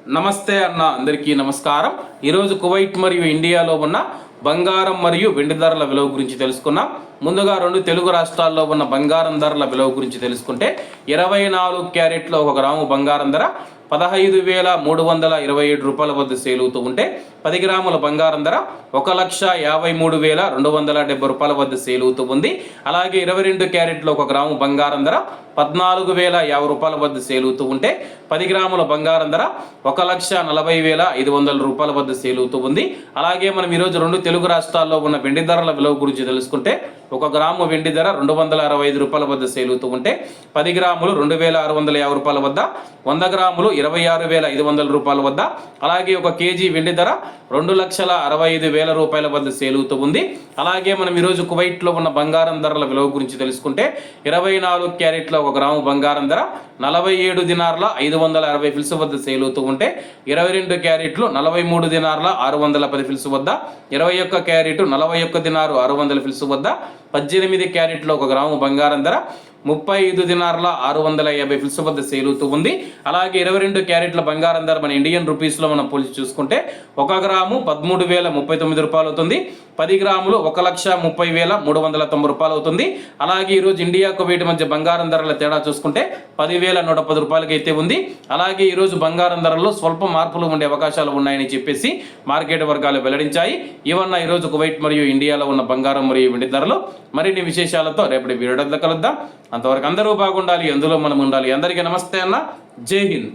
నమస్తే అన్న, అందరికీ నమస్కారం. ఈరోజు కువైట్ మరియు ఇండియాలో ఉన్న బంగారం మరియు వెండి ధరల విలువ గురించి తెలుసుకున్నాం. ముందుగా రెండు తెలుగు రాష్ట్రాల్లో ఉన్న బంగారం ధరల విలువ గురించి తెలుసుకుంటే 24 క్యారెట్లో 1 గ్రాము బంగారం ధర 15,327 రూపాయల వద్ద సేల్ అవుతూ ఉంటే 10 గ్రాముల బంగారం ధర 1,53,270 రూపాయల వద్ద సేల్ అవుతూ ఉంది. అలాగే 22 క్యారెట్లో 1 గ్రాము బంగారం ధర 14,050 రూపాయల వద్ద సేల్ అవుతూ ఉంటే 10 గ్రాముల బంగారం ధర 1,40,500 రూపాయల వద్ద సేల్ అవుతూ ఉంది. అలాగే మనం ఈరోజు రెండు తెలుగు రాష్ట్రాల్లో ఉన్న వెండి ధరల విలువ గురించి తెలుసుకుంటే 1 గ్రాము వెండి ధర 265 రూపాయల వద్ద సేల్ అవుతూ ఉంటే 10 గ్రాములు 2,650 రూపాయల వద్ద, 100 గ్రాములు 26,500 రూపాయల వద్ద, అలాగే 1 కేజీ వెండి ధర 2,65,000 రూపాయల వద్ద సేల్ అవుతూ ఉంది. అలాగే మనం ఈరోజు కువైట్లో ఉన్న బంగారం ధరల విలువ గురించి తెలుసుకుంటే 24 క్యారెట్లో 1 గ్రాము బంగారం ధర 47 దినార్ల 560 ఫిల్స్ వద్ద సేల్ అవుతూ ఉంటే 22 క్యారెట్లు 43 దినార్ల 610 ఫిల్స్ వద్ద, 21 క్యారెట్ 41 దినారు 600 ఫిల్స్ వద్ద, 18 క్యారెట్లో 1 గ్రాము బంగారం ధర 35 దినార్ల 650 ఫిల్స్ వద్ద సేల్ అవుతూ ఉంది. అలాగే 22 క్యారెట్ల బంగారం ధర మన ఇండియన్ రూపీస్లో మనం పోల్చి చూసుకుంటే 1 గ్రాము 13,039 రూపాయలు అవుతుంది. 10 గ్రాములు 1,30,390 రూపాయలు అవుతుంది. అలాగే ఈరోజు ఇండియా కువైట్ మధ్య బంగారం ధరల తేడా చూసుకుంటే 10,110 రూపాయలకి అయితే ఉంది. అలాగే ఈరోజు బంగారం ధరల్లో స్వల్ప మార్పులు ఉండే అవకాశాలు ఉన్నాయని చెప్పేసి మార్కెట్ వర్గాలు వెల్లడించాయి. ఇవన్న ఈరోజు కువైట్ మరియు ఇండియాలో ఉన్న బంగారం మరియు వెండి ధరలు. మరిన్ని విశేషాలతో రేపటి వీడియోలో కలుద్దాం. అంతవరకు అందరూ బాగుండాలి, అందులో మనం ఉండాలి. అందరికీ నమస్తే అన్న, జై హింద్.